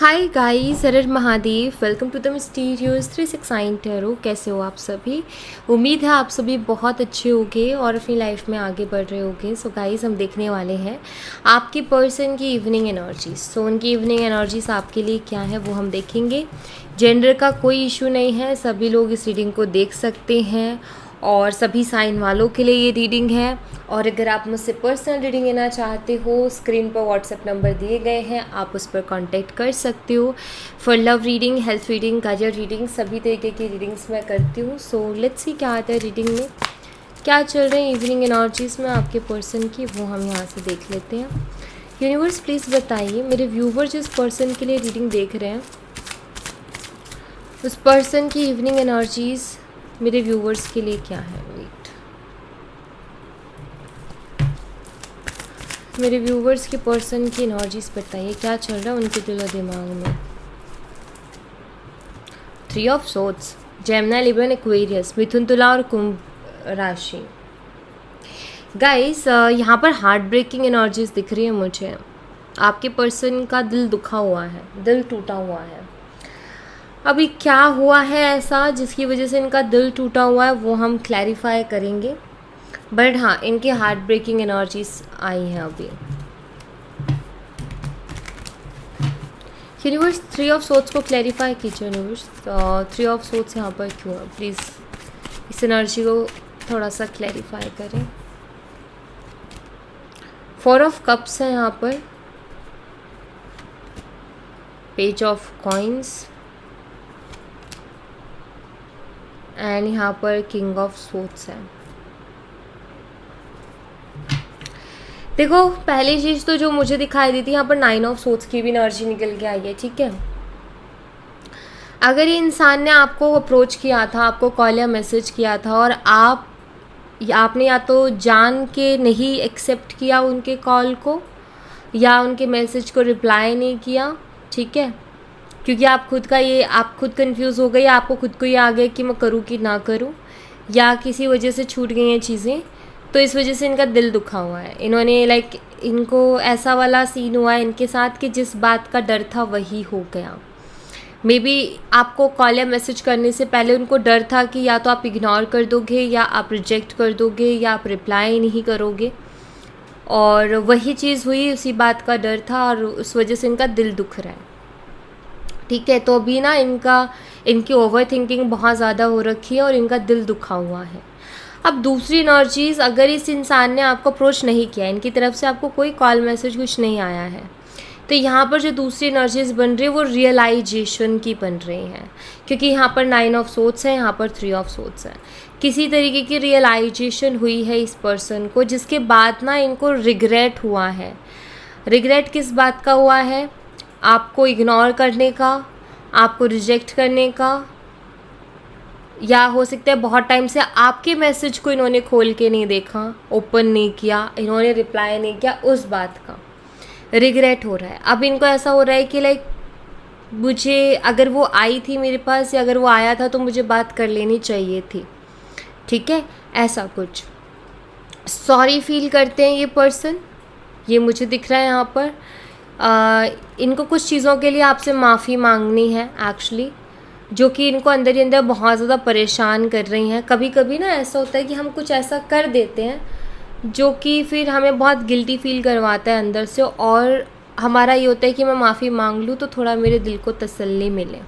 Hi guys, Har Har Mahadev. Welcome to the mysterious 369 tarot. कैसे हो आप सभी? उम्मीद है आप सभी बहुत अच्छे होंगे और अपनी लाइफ में आगे बढ़ रहे होंगे। सो गाइस, हम देखने वाले हैं आपकी पर्सन की इवनिंग एनर्जीज। सो उनकी इवनिंग एनर्जीज आपके लिए क्या है वो हम देखेंगे। जेंडर का कोई इशू नहीं है, सभी लोग इस रीडिंग को देख सकते हैं और सभी साइन वालों के लिए ये रीडिंग है। और अगर आप मुझसे पर्सनल रीडिंग लेना चाहते हो, स्क्रीन पर व्हाट्सएप नंबर दिए गए हैं, आप उस पर कांटेक्ट कर सकते हो। For love reading, health reading, career reading, सभी तरीके की रीडिंग्स मैं करती हूँ। सो लेट्स सी क्या आता है रीडिंग में, क्या चल रहे हैं इवनिंग एनर्जीज में आपके पर्सन की, वो हम यहाँ से देख लेते हैं। यूनिवर्स प्लीज़ बताइए, मेरे व्यूवर जिस पर्सन के लिए रीडिंग देख रहे हैं उस पर्सन की इवनिंग एनर्जीज मेरे व्यूवर्स के लिए क्या है। वेट, मेरे व्यूवर्स के पर्सन की एनर्जीज बताइए, क्या चल रहा है उनके दिल और दिमाग में। 3 of swords, Gemini, Libra, Aquarius, मिथुन, तुला और कुंभ राशि। गाइस, यहाँ पर हार्ट ब्रेकिंग एनर्जीज दिख रही है मुझे। आपके पर्सन का दिल दुखा हुआ है, दिल टूटा हुआ है। अभी क्या हुआ है ऐसा जिसकी वजह से इनका दिल टूटा हुआ है वो हम क्लैरिफाई करेंगे। बट हाँ, इनके हार्ट ब्रेकिंग एनर्जीज आई हैं अभी। यूनिवर्स 3 ऑफ सोर्ड्स को क्लैरिफाई कीजिए। यूनिवर्स 3 ऑफ सोर्ड्स यहाँ पर क्यों है, प्लीज़ इस एनर्जी को थोड़ा सा क्लैरिफाई करें। 4 ऑफ कप्स है यहाँ पर, पेज ऑफ कॉइन्स एंड यहाँ पर किंग ऑफ सोर्ड्स है। देखो, पहली चीज़ तो जो मुझे दिखाई दी थी यहाँ पर 9 ऑफ सोर्ड्स की भी एनर्जी निकल के आई है। ठीक है, अगर ये इंसान ने आपको अप्रोच किया था, आपको कॉल या मैसेज किया था और आपने या तो जान के नहीं एक्सेप्ट किया उनके कॉल को या उनके मैसेज को रिप्लाई नहीं किया, ठीक है, क्योंकि आप खुद कंफ्यूज हो गए, आपको खुद को ये आ गया कि मैं करूँ कि ना करूँ, या किसी वजह से छूट गई हैं चीज़ें, तो इस वजह से इनका दिल दुखा हुआ है। इन्होंने इनको ऐसा वाला सीन हुआ है इनके साथ कि जिस बात का डर था वही हो गया। मे बी आपको कॉल या मैसेज करने से पहले उनको डर था कि या तो आप इग्नोर कर दोगे या आप रिजेक्ट कर दोगे या आप रिप्लाई नहीं करोगे, और वही चीज़ हुई, उसी बात का डर था और उस वजह से इनका दिल दुख रहा है। ठीक है, तो अभी ना इनकी ओवर थिंकिंग बहुत ज़्यादा हो रखी है और इनका दिल दुखा हुआ है। अब दूसरी एनर्जीज़, अगर इस इंसान ने आपको अप्रोच नहीं किया, इनकी तरफ से आपको कोई कॉल मैसेज कुछ नहीं आया है, तो यहाँ पर जो दूसरी एनर्जीज़ बन रही है वो रियलाइजेशन की बन रही हैं, क्योंकि यहाँ पर 9 ऑफ सोर्ड्स है, यहाँ पर 3 ऑफ सोर्ड्स है। किसी तरीके की रियलाइजेशन हुई है इस पर्सन को, जिसके बाद ना इनको रिग्रेट हुआ है। रिग्रेट किस बात का हुआ है? आपको इग्नोर करने का, आपको रिजेक्ट करने का, या हो सकता है बहुत टाइम से आपके मैसेज को इन्होंने खोल के नहीं देखा, ओपन नहीं किया, इन्होंने रिप्लाई नहीं किया, उस बात का रिग्रेट हो रहा है। अब इनको ऐसा हो रहा है कि मुझे अगर वो आई थी मेरे पास या अगर वो आया था तो मुझे बात कर लेनी चाहिए थी। ठीक है, ऐसा कुछ सॉरी फील करते हैं ये पर्सन, ये मुझे दिख रहा है यहाँ पर। इनको कुछ चीज़ों के लिए आपसे माफ़ी मांगनी है एक्चुअली, जो कि इनको अंदर ही अंदर बहुत ज़्यादा परेशान कर रही हैं। कभी कभी ना ऐसा होता है कि हम कुछ ऐसा कर देते हैं जो कि फिर हमें बहुत गिल्टी फील करवाता है अंदर से, और हमारा ये होता है कि मैं माफ़ी मांग लूँ तो थोड़ा मेरे दिल को तसल्ली मिले।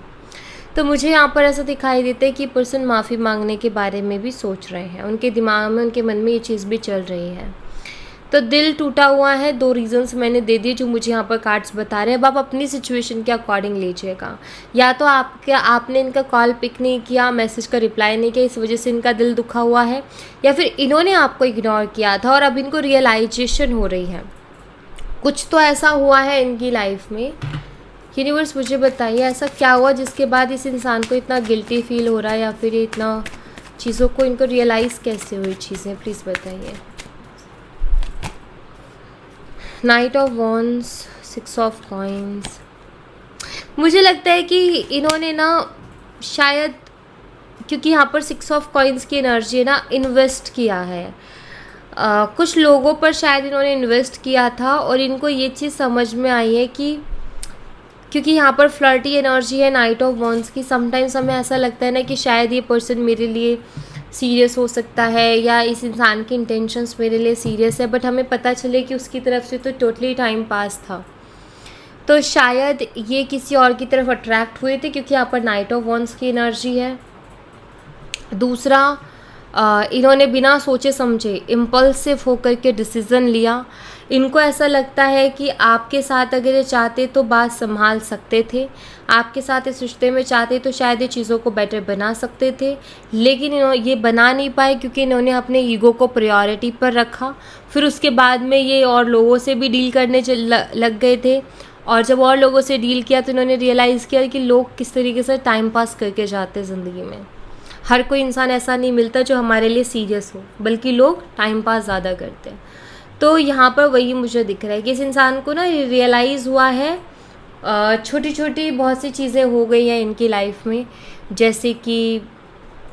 तो मुझे यहाँ पर ऐसा दिखाई देता है कि पर्सन माफ़ी मांगने के बारे में भी सोच रहे हैं, उनके दिमाग में, उनके मन में ये चीज़ भी चल रही है। तो दिल टूटा हुआ है, 2 रीज़न्स मैंने दे दिए जो मुझे यहाँ पर कार्ड्स बता रहे हैं। अब आप अपनी सिचुएशन के अकॉर्डिंग लीजिएगा। या तो आपने इनका कॉल पिक नहीं किया, मैसेज का रिप्लाई नहीं किया, इस वजह से इनका दिल दुखा हुआ है, या फिर इन्होंने आपको इग्नोर किया था और अब इनको रियलाइजेशन हो रही है। कुछ तो ऐसा हुआ है इनकी लाइफ में। यूनिवर्स मुझे बताइए ऐसा क्या हुआ जिसके बाद इस इंसान को इतना गिल्टी फील हो रहा है, या फिर इतना चीज़ों को इनको रियलाइज़ कैसे हुई चीज़ें, प्लीज़ बताइए। Night of wands, 6 of coins. मुझे लगता है कि इन्होंने ना शायद, क्योंकि यहाँ पर 6 ऑफ कॉइन्स की एनर्जी है ना, इन्वेस्ट किया है। कुछ लोगों पर शायद इन्होंने इन्वेस्ट किया था और इनको ये चीज़ समझ में आई है कि क्योंकि यहाँ पर फ्लर्टी एनर्जी है नाइट ऑफ वॉन्ड्स की। समटाइम्स हमें ऐसा लगता है ना कि शायद ये पर्सन मेरे लिए सीरियस हो सकता है या इस इंसान की इंटेंशंस मेरे लिए सीरियस है, बट हमें पता चले कि उसकी तरफ से तो टोटली टाइम पास था। तो शायद ये किसी और की तरफ अट्रैक्ट हुए थे क्योंकि यहाँ पर नाइट ऑफ वॉन्ड्स की एनर्जी है। दूसरा, इन्होंने बिना सोचे समझे इम्पल्सिव होकर के डिसीज़न लिया। इनको ऐसा लगता है कि आपके साथ अगर ये चाहते तो बात संभाल सकते थे, आपके साथ इस रिश्ते में चाहते तो शायद ये चीज़ों को बेटर बना सकते थे, लेकिन ये बना नहीं पाए क्योंकि इन्होंने अपने ईगो को प्रायोरिटी पर रखा। फिर उसके बाद में ये और लोगों से भी डील करने लग गए थे, और जब और लोगों से डील किया तो इन्होंने रियलाइज़ किया कि लोग किस तरीके से टाइम पास करके जाते हैं ज़िंदगी में। हर कोई इंसान ऐसा नहीं मिलता जो हमारे लिए सीरियस हो, बल्कि लोग टाइम पास ज़्यादा करते हैं। तो यहाँ पर वही मुझे दिख रहा है कि इस इंसान को ना रियलाइज़ हुआ है, छोटी छोटी बहुत सी चीज़ें हो गई हैं इनकी लाइफ में, जैसे कि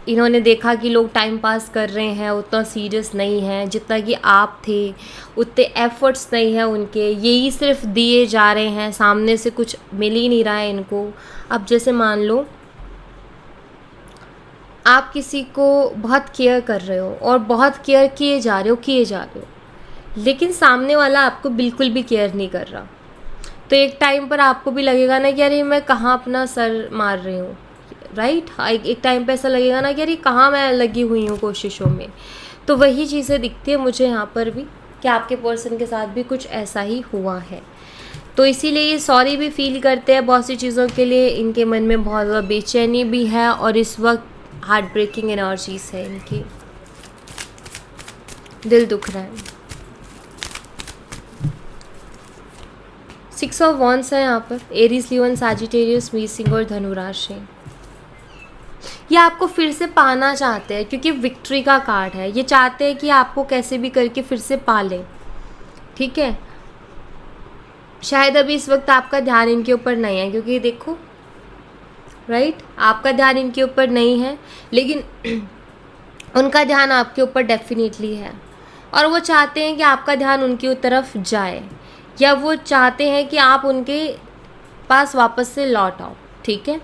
इन्होंने देखा कि लोग टाइम पास कर रहे हैं, उतना सीरियस नहीं है जितना कि आप थे, उतने एफर्ट्स नहीं हैं उनके, यही सिर्फ दिए जा रहे हैं, सामने से कुछ मिल ही नहीं रहा है इनको। अब जैसे मान लो आप किसी को बहुत केयर कर रहे हो और बहुत केयर किए जा रहे हो, लेकिन सामने वाला आपको बिल्कुल भी केयर नहीं कर रहा, तो एक टाइम पर आपको भी लगेगा ना कि अरे मैं कहाँ अपना सर मार रही हूँ, राइट। एक टाइम पे ऐसा लगेगा ना कि अरे कहाँ मैं लगी हुई हूँ कोशिशों में। तो वही चीज़ें दिखती है मुझे यहाँ पर भी कि आपके पर्सन के साथ भी कुछ ऐसा ही हुआ है। तो इसीलिए ये सॉरी भी फील करते हैं बहुत सी चीज़ों के लिए, इनके मन में बहुत ज़्यादा बेचैनी भी है और इस वक्त हार्ट ब्रेकिंग एनर्जीज है इनकी, दिल दुख रहा है। 6 ऑफ वॉन्ड्स है यहाँ पर, एरीज, लियो, सैजिटेरियस, मीन और धनु राशि। ये आपको फिर से पाना चाहते हैं क्योंकि विक्ट्री का कार्ड है। ये चाहते हैं कि आपको कैसे भी करके फिर से पालें, ठीक है। शायद अभी इस वक्त आपका ध्यान इनके ऊपर नहीं है क्योंकि देखो, राइट, आपका ध्यान इनके ऊपर नहीं है, लेकिन उनका ध्यान आपके ऊपर डेफिनेटली है, और वो चाहते हैं कि आपका ध्यान उनकी तरफ जाए, या वो चाहते हैं कि आप उनके पास वापस से लौट आओ, ठीक है।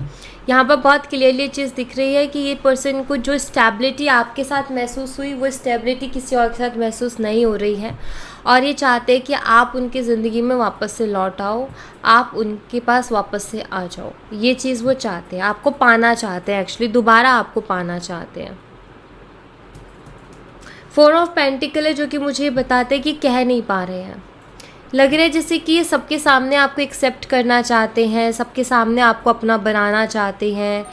यहाँ पर बहुत क्लियरली चीज़ दिख रही है कि ये पर्सन को जो स्टेबिलिटी आपके साथ महसूस हुई वो स्टेबिलिटी किसी और के साथ महसूस नहीं हो रही है, और ये चाहते हैं कि आप उनकी ज़िंदगी में वापस से लौट आओ, आप उनके पास वापस से आ जाओ। ये चीज़ वो चाहते हैं, आपको पाना चाहते हैं, एक्चुअली दोबारा आपको पाना चाहते हैं। 4 ऑफ पेंटिकल है जो कि मुझे बताते हैं कि कह नहीं पा रहे हैं, लग रहा है जैसे कि ये सबके सामने आपको एक्सेप्ट करना चाहते हैं, सबके सामने आपको अपना बनाना चाहते हैं,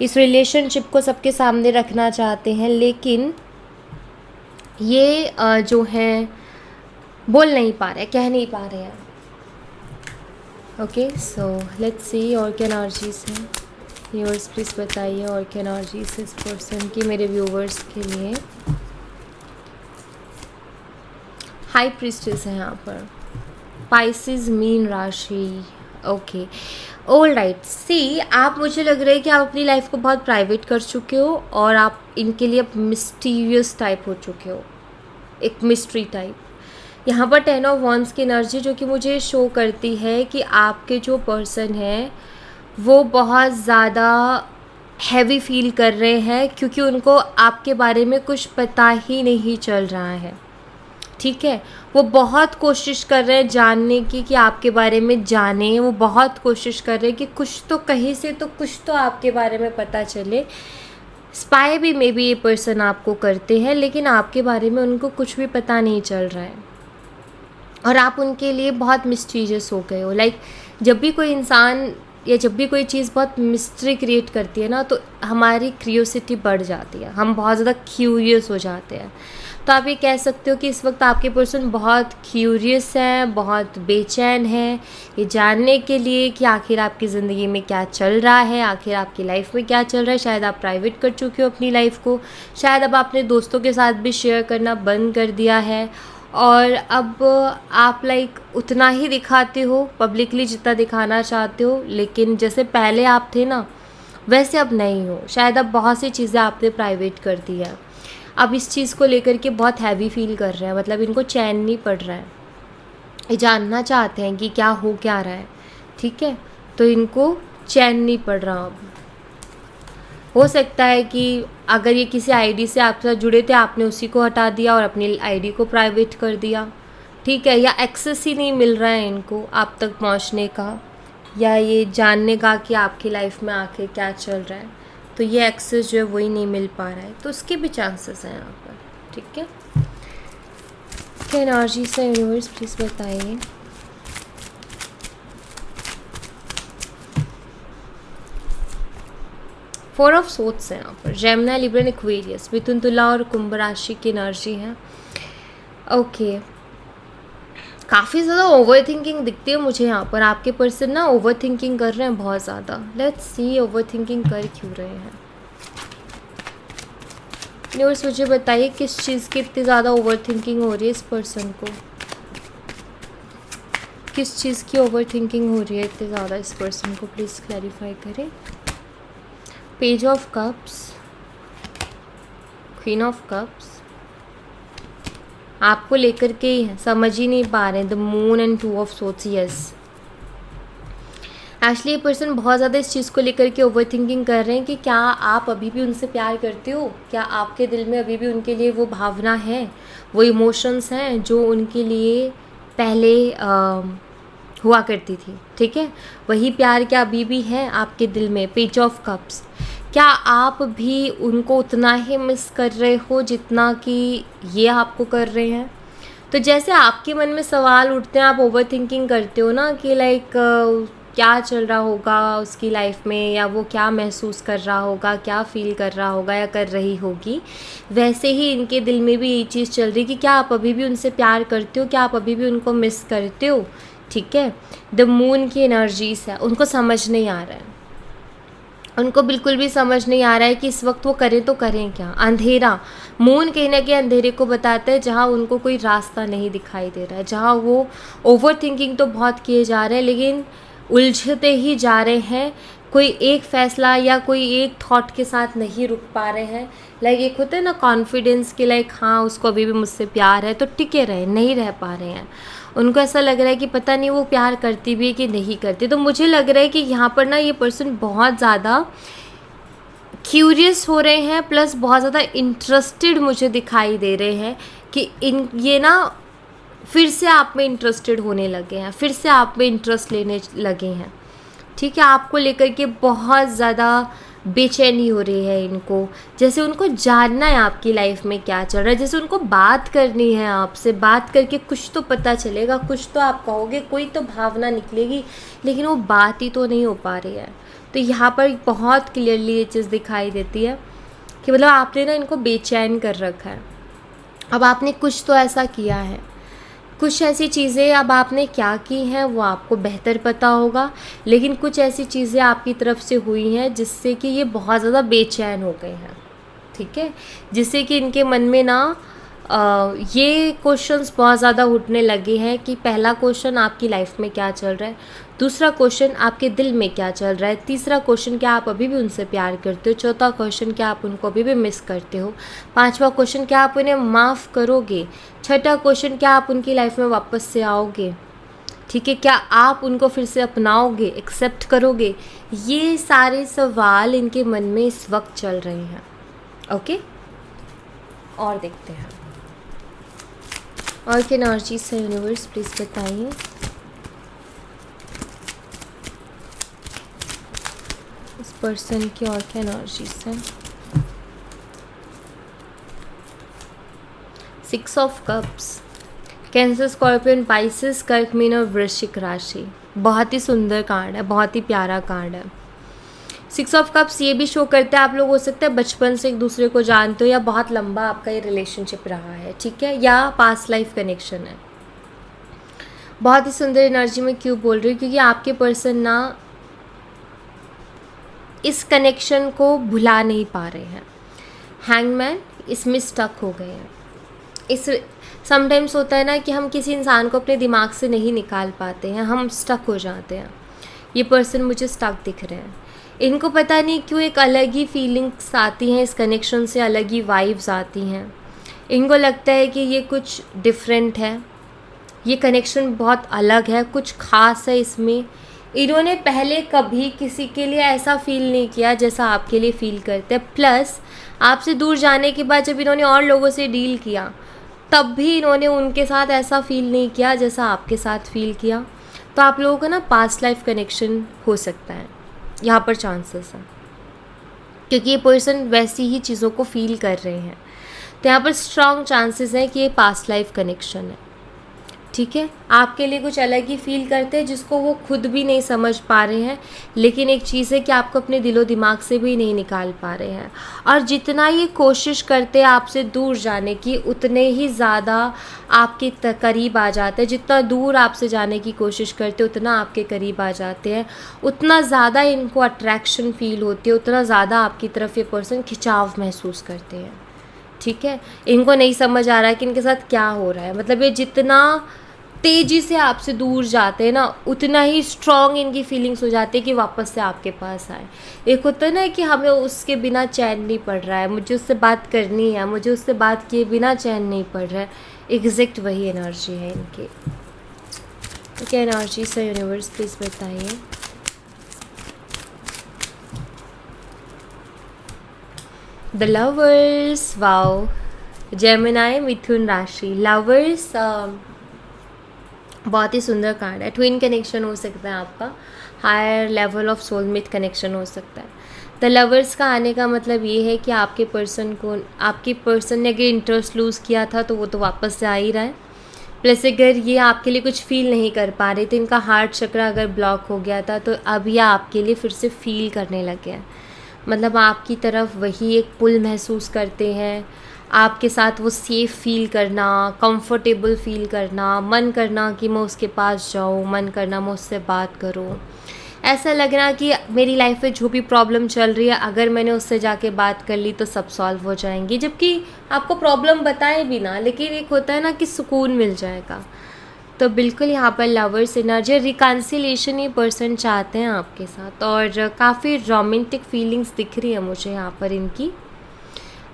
इस रिलेशनशिप को सबके सामने रखना चाहते हैं, लेकिन ये जो हैं बोल नहीं पा रहे, कह नहीं पा रहे हैं। ओके, सो लेट्स सी और क्या एनर्जीज हैं। व्यूअर्स प्लीज़ बताइए और क्या एनर्जीज इस पर्सन की मेरे व्यूअर्स के लिए। हाई प्रीस्टेस है यहाँ पर, पाइसेस मीन राशि। Okay, all right. सी, आप, मुझे लग रहा है कि आप अपनी लाइफ को बहुत प्राइवेट कर चुके हो और आप इनके लिए मिस्टीरियस टाइप हो चुके हो, एक मिस्ट्री टाइप। यहाँ पर 10 ऑफ वॉन्ड्स की एनर्जी जो कि मुझे शो करती है कि आपके जो पर्सन है वो बहुत ज़्यादा हैवी फील कर रहे हैं क्योंकि उनको आपके बारे में कुछ पता ही नहीं चल रहा है, ठीक है। वो बहुत कोशिश कर रहे हैं जानने की कि आपके बारे में जाने, वो बहुत कोशिश कर रहे हैं कि कुछ तो कहीं से तो कुछ तो आपके बारे में पता चले। स्पाई भी मे बी ये पर्सन आपको करते हैं, लेकिन आपके बारे में उनको कुछ भी पता नहीं चल रहा है और आप उनके लिए बहुत मिस्टीरियस हो गए हो। लाइक जब भी कोई इंसान या जब भी कोई चीज़ बहुत मिस्ट्री क्रिएट करती है ना, तो हमारी क्यूरियोसिटी बढ़ जाती है, हम बहुत ज़्यादा क्यूरियस हो जाते हैं। तो आप ये कह सकते हो कि इस वक्त आपके पर्सन बहुत क्यूरियस हैं, बहुत बेचैन हैं ये जानने के लिए कि आखिर आपकी ज़िंदगी में क्या चल रहा है, आखिर आपकी लाइफ में क्या चल रहा है। शायद आप प्राइवेट कर चुके हो अपनी लाइफ को, शायद अब आपने दोस्तों के साथ भी शेयर करना बंद कर दिया है, और अब आप लाइक उतना ही दिखाते हो पब्लिकली जितना दिखाना चाहते हो, लेकिन जैसे पहले आप थे ना वैसे अब नहीं हो। शायद अब बहुत सी चीज़ें आपने प्राइवेट कर दी है, अब इस चीज़ को लेकर के बहुत हैवी फील कर रहे हैं, मतलब इनको चैन नहीं पड़ रहा है, ये जानना चाहते हैं कि क्या हो क्या रहा है, ठीक है। तो इनको चैन नहीं पड़ रहा अब। हो सकता है कि अगर ये किसी आईडी से आपके साथ जुड़े थे, आपने उसी को हटा दिया और अपनी आईडी को प्राइवेट कर दिया, ठीक है, या एक्सेस ही नहीं मिल रहा है इनको आप तक पहुंचने का, या ये जानने का कि आपकी लाइफ में आके क्या चल रहा है, तो ये एक्सेस जो है वही नहीं मिल पा रहा है, तो उसके भी चांसेस हैं यहाँ पर, ठीक है। क्या एनर्जी से यूनिवर्स प्लीज़ बताइए। फोर ऑफ सोट्स है यहाँ पर, जेमिनी, लिब्रा, एक्वेरियस, मिथुन, तुला और कुंभ राशि की एनर्जी है। ओके, काफ़ी ज़्यादा ओवर थिंकिंग दिखती है मुझे यहाँ पर। आपके पर्सन ना ओवर थिंकिंग कर रहे हैं बहुत ज़्यादा। लेट्स सी ओवर थिंकिंग कर क्यों रहे हैं। यूनिवर्स मुझे बताइए किस चीज़ की इतनी ज़्यादा ओवर थिंकिंग हो रही है इस पर्सन को, किस चीज़ की ओवर थिंकिंग हो रही है इतनी ज़्यादा इस पर्सन को, प्लीज़ क्लैरिफाई करें। Page of cups, queen of cups, आपको लेकर के ही है, समझ ही नहीं पा रहे हैं। The moon and two of shots, yes actually ये पर्सन बहुत ज़्यादा इस चीज़ को लेकर के ओवर थिंकिंग कर रहे हैं कि क्या आप अभी भी उनसे प्यार करते हो, क्या आपके दिल में अभी भी उनके लिए वो भावना है, वो इमोशंस हैं जो उनके लिए पहले हुआ करती थी, ठीक है, वही प्यार क्या अभी भी है आपके दिल में। पेज ऑफ कप्स, क्या आप भी उनको उतना ही मिस कर रहे हो जितना कि ये आपको कर रहे हैं। तो जैसे आपके मन में सवाल उठते हैं, आप ओवर थिंकिंग करते हो ना कि लाइक क्या चल रहा होगा उसकी लाइफ में, या वो क्या महसूस कर रहा होगा, क्या फील कर रहा होगा या कर रही होगी, वैसे ही इनके दिल में भी ये चीज़ चल रही कि क्या आप अभी भी उनसे प्यार करते हो, क्या आप अभी भी उनको मिस करते हो, ठीक है। द मून की एनर्जीज है, उनको समझ नहीं आ रहा है, उनको बिल्कुल भी समझ नहीं आ रहा है कि इस वक्त वो करें तो करें क्या। अंधेरा, मून कहीं ना कहीं अंधेरे को बताता है जहाँ उनको कोई रास्ता नहीं दिखाई दे रहा है, जहाँ वो ओवर थिंकिंग तो बहुत किए जा रहे हैं लेकिन उलझते ही जा रहे हैं, कोई एक फ़ैसला या कोई एक थॉट के साथ नहीं रुक पा रहे हैं। लाइक एक होता है ना कॉन्फिडेंस कि लाइक हाँ उसको अभी भी मुझसे प्यार है, तो टिके रहे, नहीं रह पा रहे हैं। उनको ऐसा लग रहा है कि पता नहीं वो प्यार करती भी है कि नहीं करती। तो मुझे लग रहा है कि यहाँ पर ना ये पर्सन बहुत ज़्यादा क्यूरियस हो रहे हैं, प्लस बहुत ज़्यादा इंटरेस्टेड मुझे दिखाई दे रहे हैं कि ये ना फिर से आप में इंटरेस्टेड होने लगे हैं, फिर से आप में इंटरेस्ट लेने लगे हैं, ठीक है। आपको लेकर के बहुत ज़्यादा बेचैनी हो रही है इनको, जैसे उनको जानना है आपकी लाइफ में क्या चल रहा है, जैसे उनको बात करनी है आपसे, बात करके कुछ तो पता चलेगा, कुछ तो आप कहोगे, कोई तो भावना निकलेगी, लेकिन वो बात ही तो नहीं हो पा रही है। तो यहाँ पर बहुत क्लियरली ये चीज़ दिखाई देती है कि मतलब आपने ना इनको बेचैन कर रखा है। अब आपने कुछ तो ऐसा किया है, कुछ ऐसी चीज़ें अब आपने क्या की हैं वो आपको बेहतर पता होगा, लेकिन कुछ ऐसी चीज़ें आपकी तरफ से हुई हैं जिससे कि ये बहुत ज़्यादा बेचैन हो गए हैं, ठीक है, जिससे कि इनके मन में ना ये क्वेश्चंस बहुत ज़्यादा उठने लगे हैं कि पहला क्वेश्चन आपकी लाइफ में क्या चल रहा है, दूसरा क्वेश्चन आपके दिल में क्या चल रहा है, तीसरा क्वेश्चन क्या आप अभी भी उनसे प्यार करते हो, चौथा क्वेश्चन क्या आप उनको अभी भी मिस करते हो, पांचवा क्वेश्चन क्या आप उन्हें माफ़ करोगे, छठा क्वेश्चन क्या आप उनकी लाइफ में वापस से आओगे, ठीक है, क्या आप उनको फिर से अपनाओगे, एक्सेप्ट करोगे। ये सारे सवाल इनके मन में इस वक्त चल रहे हैं। ओके, और देखते हैं और क्या एनर्जी से यूनिवर्स प्लीज़ बताइए। इस पर्सन की और क्या एनर्जी है। 6 of cups, cancer, scorpion, Pisces, कर्क, मीन और वृश्चिक राशि। बहुत ही सुंदर कार्ड है, बहुत ही प्यारा कार्ड है। 6 ऑफ कप्स ये भी शो करता है आप लोग हो सकता है बचपन से एक दूसरे को जानते हो, या बहुत लंबा आपका ये रिलेशनशिप रहा है, ठीक है, या पास्ट लाइफ कनेक्शन है। बहुत ही सुंदर एनर्जी में क्यों बोल रही हूँ, क्योंकि आपके पर्सन ना इस कनेक्शन को भुला नहीं पा रहे हैं। हैंगमैन इसमें स्टक हो गए हैं। इस समटाइम्स होता है ना कि हम किसी इंसान को अपने दिमाग से नहीं निकाल पाते हैं, हम स्टक हो जाते हैं। ये पर्सन मुझे स्टक दिख रहे हैं। इनको पता नहीं क्यों एक अलग ही फीलिंग्स आती हैं इस कनेक्शन से, अलग ही वाइब्स आती हैं। इनको लगता है कि ये कुछ डिफरेंट है, ये कनेक्शन बहुत अलग है, कुछ ख़ास है इसमें, इन्होंने पहले कभी किसी के लिए ऐसा फ़ील नहीं किया जैसा आपके लिए फ़ील करते हैं। प्लस आपसे दूर जाने के बाद जब इन्होंने और लोगों से डील किया तब भी इन्होंने उनके साथ ऐसा फ़ील नहीं किया जैसा आपके साथ फ़ील किया। तो आप लोगों का ना पास्ट लाइफ कनेक्शन हो सकता है, यहाँ पर चांसेस हैं, क्योंकि ये पर्सन वैसी ही चीज़ों को फ़ील कर रहे हैं। तो यहाँ पर स्ट्रॉन्ग चांसेस हैं कि ये पास्ट लाइफ कनेक्शन है। ठीक है, आपके लिए कुछ अलग ही फील करते हैं जिसको वो खुद भी नहीं समझ पा रहे हैं, लेकिन एक चीज़ है कि आपको अपने दिलो दिमाग से भी नहीं निकाल पा रहे हैं। और जितना ये कोशिश करते हैं आपसे दूर जाने की, उतने ही ज़्यादा आपके करीब आ जाते हैं। जितना दूर आपसे जाने की कोशिश करते हैं उतना आपके करीब आ जाते हैं, उतना ज़्यादा इनको अट्रैक्शन फील होती है, उतना ज़्यादा आपकी तरफ ये पर्सन खिंचाव महसूस करते हैं। ठीक है, इनको नहीं समझ आ रहा है कि इनके साथ क्या हो रहा है। मतलब ये जितना तेज़ी से आपसे दूर जाते हैं ना, उतना ही स्ट्रॉन्ग इनकी फीलिंग्स हो जाती है कि वापस से आपके पास आए। एक होता है ना कि हमें उसके बिना चैन नहीं पड़ रहा है, मुझे उससे बात करनी है, मुझे उससे बात किए बिना चैन नहीं पड़ रहा है। एग्जैक्ट वही एनर्जी है इनकी। क्या एनर्जी से यूनिवर्स प्लीज़ बताइए। द लवर्स, वाओ, जेमिनाई, मिथुन राशि, लवर्स बहुत ही सुंदर कार्ड है। ट्विन कनेक्शन हो सकता है आपका, higher level of soulmate connection हो सकता है। द लवर्स का आने का मतलब ये है कि आपके पर्सन ने अगर इंटरेस्ट लूज़ किया था तो वो तो वापस से आ ही रहा है। प्लस अगर ये आपके लिए कुछ फील नहीं कर पा रहे थे, इनका हार्ट चक्र अगर ब्लॉक हो गया था, तो अब ये आपके लिए फिर से फील करने लगे हैं। मतलब आपकी तरफ वही एक पुल महसूस करते हैं, आपके साथ वो सेफ़ फील करना, कंफर्टेबल फील करना, मन करना कि मैं उसके पास जाऊँ, मन करना मैं उससे बात करूँ। ऐसा लगना कि मेरी लाइफ में जो भी प्रॉब्लम चल रही है, अगर मैंने उससे जाके बात कर ली तो सब सॉल्व हो जाएंगी। जबकि आपको प्रॉब्लम बताए भी ना, लेकिन एक होता है ना कि सुकून मिल जाएगा। तो बिल्कुल यहाँ पर लवर्स एनर्जी, रिकन्सिलेशन ये पर्सन चाहते हैं आपके साथ, और काफ़ी रोमांटिक फीलिंग्स दिख रही है मुझे यहाँ पर इनकी।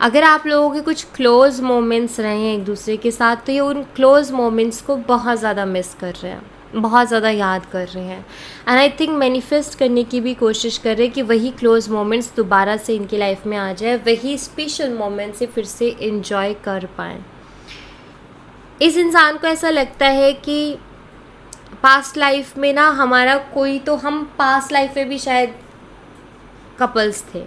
अगर आप लोगों के कुछ क्लोज़ मोमेंट्स रहे हैं एक दूसरे के साथ, तो ये उन क्लोज़ मोमेंट्स को बहुत ज़्यादा मिस कर रहे हैं, बहुत ज़्यादा याद कर रहे हैं। एंड आई थिंक मैनिफेस्ट करने की भी कोशिश कर रहे हैं कि वही क्लोज़ मोमेंट्स दोबारा से इनकी लाइफ में आ जाए, वही स्पेशल मोमेंट्स से फिर से एंजॉय कर पाएँ। इस इंसान को ऐसा लगता है कि पास्ट लाइफ में ना हमारा कोई, तो हम पास्ट लाइफ में भी शायद कपल्स थे।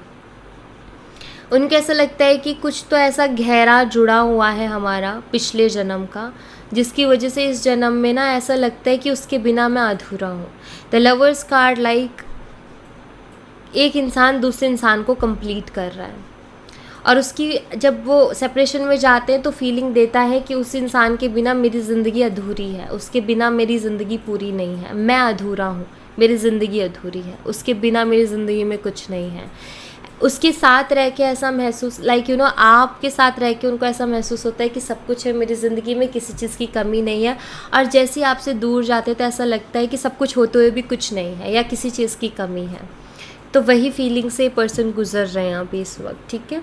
उनको ऐसा लगता है कि कुछ तो ऐसा गहरा जुड़ा हुआ है हमारा पिछले जन्म का, जिसकी वजह से इस जन्म में ना ऐसा लगता है कि उसके बिना मैं अधूरा हूँ। द लवर्स कार्ड लाइक एक इंसान दूसरे इंसान को कंप्लीट कर रहा है, और उसकी जब वो सेपरेशन में जाते हैं तो फीलिंग देता है कि उस इंसान के बिना मेरी ज़िंदगी अधूरी है, उसके बिना मेरी ज़िंदगी पूरी नहीं है, मैं अधूरा हूँ, मेरी ज़िंदगी अधूरी है, उसके बिना मेरी ज़िंदगी में कुछ नहीं है। उसके साथ रह के ऐसा महसूस आपके साथ रह के उनको ऐसा महसूस होता है कि सब कुछ है मेरी ज़िंदगी में, किसी चीज़ की कमी नहीं है। और जैसे ही आपसे दूर जाते तो ऐसा लगता है कि सब कुछ होते हुए भी कुछ नहीं है या किसी चीज़ की कमी है। तो वही फीलिंग से पर्सन गुजर रहे हैं अभी इस वक्त। ठीक है,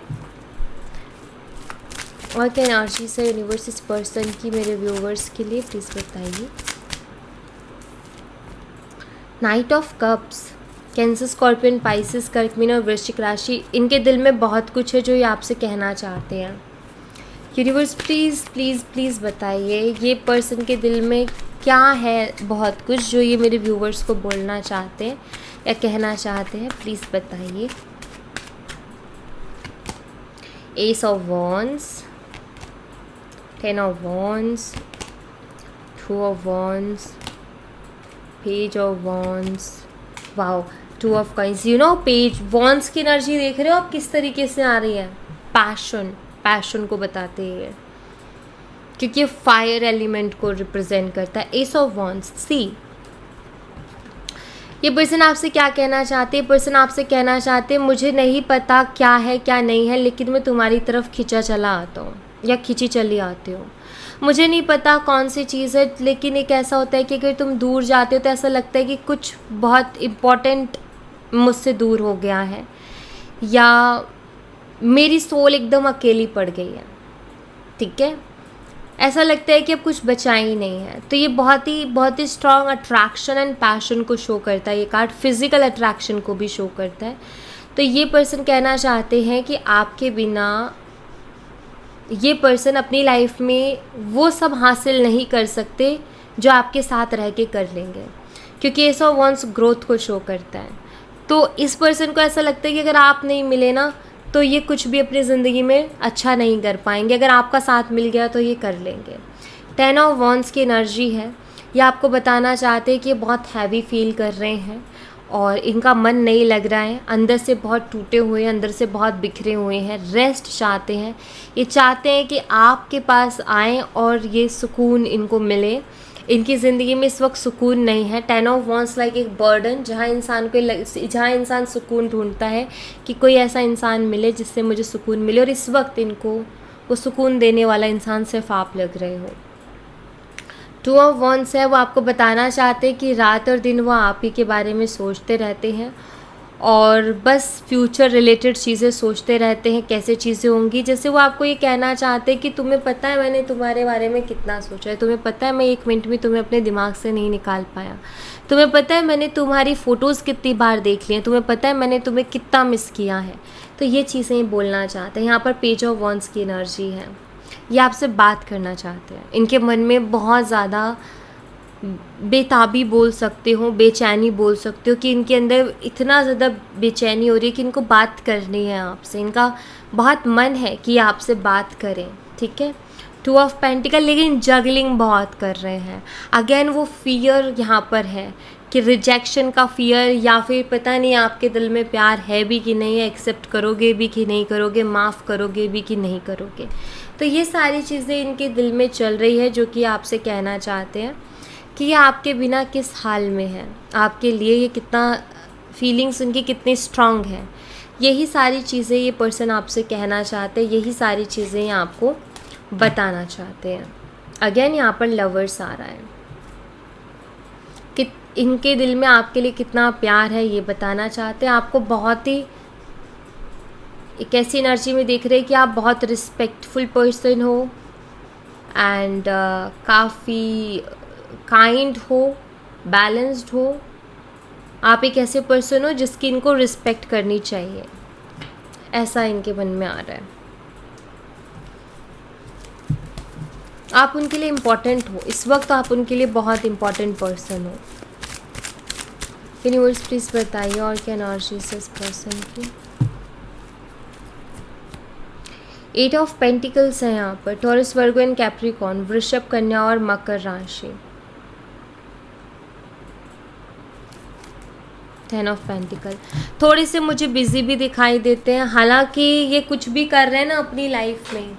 और क्या एनर्जी से यूनिवर्स इस पर्सन की मेरे व्यूवर्स के लिए प्लीज़ बताइए। Night of cups, cancer, scorpion, Pisces, कर्क, मीन और वृश्चिक राशि, इनके दिल में बहुत कुछ है जो ये आपसे कहना चाहते हैं। यूनिवर्स प्लीज़ प्लीज़ प्लीज़ बताइए ये पर्सन के दिल में क्या है, बहुत कुछ जो ये मेरे व्यूवर्स को बोलना चाहते हैं या कहना चाहते हैं, प्लीज़ बताइए। S of wands, 10 of wands, 2 of wands, page of wands, wow, 2 of coins. Page wands की एनर्जी देख रहे हो आप किस तरीके से आ रही है, पैशन को बताते हैं, क्योंकि ये फायर एलिमेंट को रिप्रेजेंट करता है। एस ऑफ वॉन्ड्स, सी ये पर्सन आपसे क्या कहना चाहते हैं। पर्सन आपसे कहना चाहते हैं मुझे नहीं पता क्या है क्या नहीं है, लेकिन मैं तुम्हारी तरफ खिंचा चला आता हूँ या खिंची चली आती हूँ। मुझे नहीं पता कौन सी चीज़ है, लेकिन एक ऐसा होता है कि अगर तुम दूर जाते हो तो ऐसा लगता है कि कुछ बहुत इम्पॉर्टेंट मुझसे दूर हो गया है, या मेरी सोल एकदम अकेली पड़ गई है। ठीक है, ऐसा लगता है कि अब कुछ बचा ही नहीं है। तो ये बहुत ही स्ट्रॉन्ग अट्रैक्शन एंड पैशन को शो करता है। ये कार्ड फिज़िकल अट्रैक्शन को भी शो करता है। तो ये पर्सन कहना चाहते हैं कि आपके बिना ये पर्सन अपनी लाइफ में वो सब हासिल नहीं कर सकते जो आपके साथ रह के कर लेंगे, क्योंकि एस ऑफ वंस ग्रोथ को शो करता है। तो इस पर्सन को ऐसा लगता है कि अगर आप नहीं मिले ना तो ये कुछ भी अपनी ज़िंदगी में अच्छा नहीं कर पाएंगे, अगर आपका साथ मिल गया तो ये कर लेंगे। 10 ऑफ वंस की एनर्जी है। ये आपको बताना चाहते हैं कि ये बहुत हैवी फील कर रहे हैं और इनका मन नहीं लग रहा है, अंदर से बहुत टूटे हुए हैं, अंदर से बहुत बिखरे हुए हैं, रेस्ट चाहते हैं। ये चाहते हैं कि आपके पास आएँ और ये सुकून इनको मिले। इनकी ज़िंदगी में इस वक्त सुकून नहीं है। 10 ऑफ वंस लाइक एक बर्डन, जहाँ इंसान सुकून ढूंढता है कि कोई ऐसा इंसान मिले जिससे मुझे सुकून मिले, और इस वक्त इनको वो सुकून देने वाला इंसान सिर्फ आप लग रहे हो। 2 ऑफ वंस है, वो आपको बताना चाहते हैं कि रात और दिन वो आप ही के बारे में सोचते रहते हैं और बस फ्यूचर रिलेटेड चीज़ें सोचते रहते हैं, कैसे चीज़ें होंगी। जैसे वो आपको ये कहना चाहते हैं कि तुम्हें पता है मैंने तुम्हारे बारे में कितना सोचा है, तुम्हें पता है मैं 1 मिनट भी तुम्हें अपने दिमाग से नहीं निकाल पाया, तुम्हें पता है मैंने तुम्हारी फ़ोटोज़ कितनी बार देख ली हैं, तुम्हें पता है मैंने तुम्हें कितना मिस किया है। तो ये चीज़ें बोलना चाहते हैं। यहाँ पर पेज ऑफ वंस की एनर्जी है। ये आपसे बात करना चाहते हैं। इनके मन में बहुत ज़्यादा बेताबी बोल सकते हो, बेचैनी बोल सकते हो कि इनके अंदर इतना ज़्यादा बेचैनी हो रही है कि इनको बात करनी है आपसे। इनका बहुत मन है कि आपसे बात करें, ठीक है। 2 ऑफ पेंटिकल, लेकिन जगलिंग बहुत कर रहे हैं। अगेन वो फियर यहाँ पर है कि रिजेक्शन का फियर, या फिर पता नहीं आपके दिल में प्यार है भी कि नहीं है, एक्सेप्ट करोगे भी कि नहीं करोगे, माफ़ करोगे भी कि नहीं करोगे। तो ये सारी चीज़ें इनके दिल में चल रही है, जो कि आपसे कहना चाहते हैं कि ये आपके बिना किस हाल में है, आपके लिए ये कितना फीलिंग्स उनकी कितनी स्ट्रांग है। यही सारी चीज़ें ये पर्सन आपसे कहना चाहते हैं, यही सारी चीज़ें ये आपको बताना चाहते हैं। अगेन यहाँ पर लवर्स आ रहा है कि इनके दिल में आपके लिए कितना प्यार है, ये बताना चाहते हैं। आपको बहुत ही एक ऐसी एनर्जी में देख रहे हैं कि आप बहुत रिस्पेक्टफुल पर्सन हो एंड काफ़ी काइंड हो, बैलेंस्ड हो। आप एक ऐसे पर्सन हो जिसकी इनको रिस्पेक्ट करनी चाहिए, ऐसा इनके मन में आ रहा है। आप उनके लिए इम्पॉर्टेंट हो, इस वक्त आप उनके लिए बहुत इम्पॉर्टेंट पर्सन हो। यूनिवर्स प्लीज़ बताइए और क्या एनर्जी है इस पर्सन की। 8 ऑफ पेंटिकल्स है यहाँ पर। टॉरस, वर्गो एंड कैप्रिकॉर्न, वृषभ, कन्या और मकर राशि। 10 ऑफ पेंटिकल, थोड़े से मुझे बिजी भी दिखाई देते हैं। हालांकि ये कुछ भी कर रहे हैं ना अपनी लाइफ में,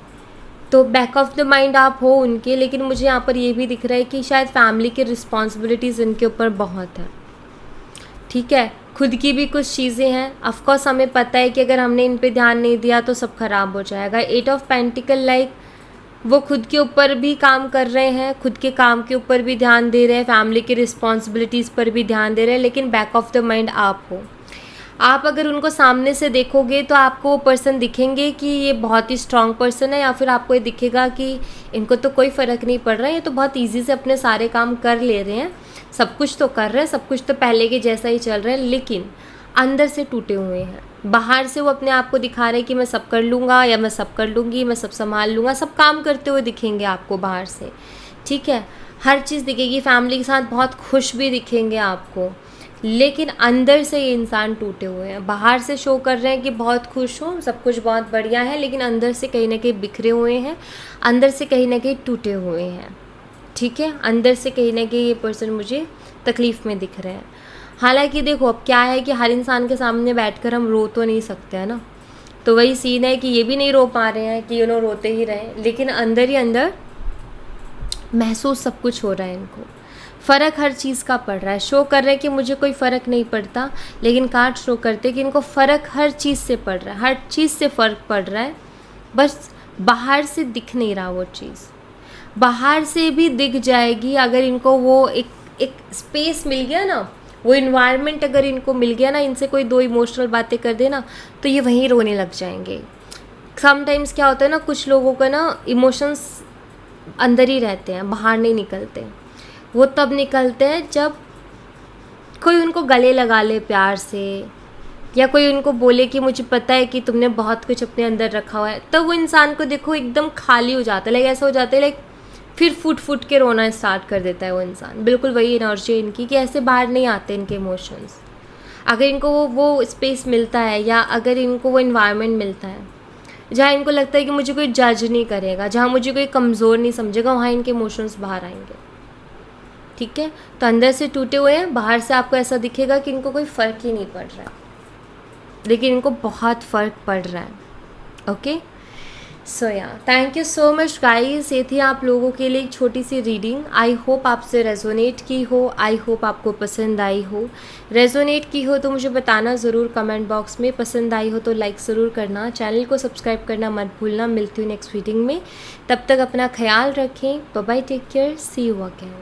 तो बैक ऑफ द माइंड आप हो उनके, लेकिन मुझे यहाँ पर ये भी दिख रहा है कि शायद फैमिली की रिस्पॉन्सिबिलिटीज़ इनके ऊपर बहुत है, ठीक है। खुद की भी कुछ चीज़ें हैं। ऑफकोर्स हमें पता है कि अगर हमने इन पे ध्यान नहीं दिया तो सब खराब हो जाएगा। 8 ऑफ पेंटिकल लाइक वो खुद के ऊपर भी काम कर रहे हैं, खुद के काम के ऊपर भी ध्यान दे रहे हैं, फैमिली की रिस्पॉन्सिबिलिटीज़ पर भी ध्यान दे रहे हैं, लेकिन बैक ऑफ द माइंड आप हो। आप अगर उनको सामने से देखोगे तो आपको वो पर्सन दिखेंगे कि ये बहुत ही स्ट्रांग पर्सन है, या फिर आपको ये दिखेगा कि इनको तो कोई फ़र्क नहीं पड़ रहा है, ये तो बहुत ईजी से अपने सारे काम कर ले रहे हैं, सब कुछ तो कर रहे हैं, सब कुछ तो पहले के जैसा ही चल रहा है, लेकिन अंदर से टूटे हुए हैं। बाहर से वो अपने आप को दिखा रहे हैं कि मैं सब कर लूँगा या मैं सब कर लूँगी, मैं सब संभाल लूँगा, सब काम करते हुए दिखेंगे आपको बाहर से, ठीक है। हर चीज़ दिखेगी, फैमिली के साथ बहुत खुश भी दिखेंगे आपको, लेकिन अंदर से ये इंसान टूटे हुए हैं। बाहर से शो कर रहे हैं कि बहुत खुश हो, सब कुछ बहुत बढ़िया है, लेकिन अंदर से कहीं ना कहीं बिखरे हुए हैं, अंदर से कहीं ना कहीं टूटे हुए हैं, ठीक है। अंदर से कहीं ना कहीं ये पर्सन मुझे तकलीफ़ में दिख रहे हैं। हालांकि देखो अब क्या है कि हर इंसान के सामने बैठकर हम रो तो नहीं सकते हैं ना, तो वही सीन है कि ये भी नहीं रो पा रहे हैं कि रोते ही रहें, लेकिन अंदर ही अंदर महसूस सब कुछ हो रहा है इनको। फ़र्क हर चीज़ का पड़ रहा है। शो कर रहे हैं कि मुझे कोई फ़र्क नहीं पड़ता, लेकिन कार्ड शो करते कि इनको फ़र्क हर चीज़ से पड़ रहा है, हर चीज़ से फ़र्क पड़ रहा है, बस बाहर से दिख नहीं रहा वो चीज़। बाहर से भी दिख जाएगी अगर इनको वो एक स्पेस मिल गया ना, वो इन्वायरमेंट अगर इनको मिल गया ना, इनसे कोई 2 इमोशनल बातें कर देना तो ये वहीं रोने लग जाएंगे। समटाइम्स क्या होता है ना, कुछ लोगों का ना इमोशंस अंदर ही रहते हैं, बाहर नहीं निकलते। वो तब निकलते हैं जब कोई उनको गले लगा ले प्यार से, या कोई उनको बोले कि मुझे पता है कि तुमने बहुत कुछ अपने अंदर रखा हुआ है। तब वो इंसान को देखो एकदम खाली हो जाता है, लाइक ऐसा हो जाता है, लाइक फिर फूट फूट के रोना स्टार्ट कर देता है वो इंसान। बिल्कुल वही एनर्जी है इनकी कि ऐसे बाहर नहीं आते इनके इमोशंस। अगर इनको वो स्पेस मिलता है, या अगर इनको वो इन्वायरमेंट मिलता है जहाँ इनको लगता है कि मुझे कोई जज नहीं करेगा, जहाँ मुझे कोई कमज़ोर नहीं समझेगा, वहाँ इनके इमोशंस बाहर आएंगे। ठीक है, तो अंदर से टूटे हुए हैं, बाहर से आपको ऐसा दिखेगा कि इनको कोई फ़र्क ही नहीं पड़ रहा है, लेकिन इनको बहुत फ़र्क पड़ रहा है। ओके, सो या thank you so much guys. ये थी आप लोगों के लिए एक छोटी सी रीडिंग। आई होप आपसे रेजोनेट की हो, आई होप आपको पसंद आई हो। रेजोनेट की हो तो मुझे बताना ज़रूर कमेंट बॉक्स में, पसंद आई हो तो लाइक ज़रूर करना, चैनल को सब्सक्राइब करना मत भूलना। मिलती हूँ नेक्स्ट रीडिंग में, तब तक अपना ख्याल रखें। Bye bye, take care, see you again.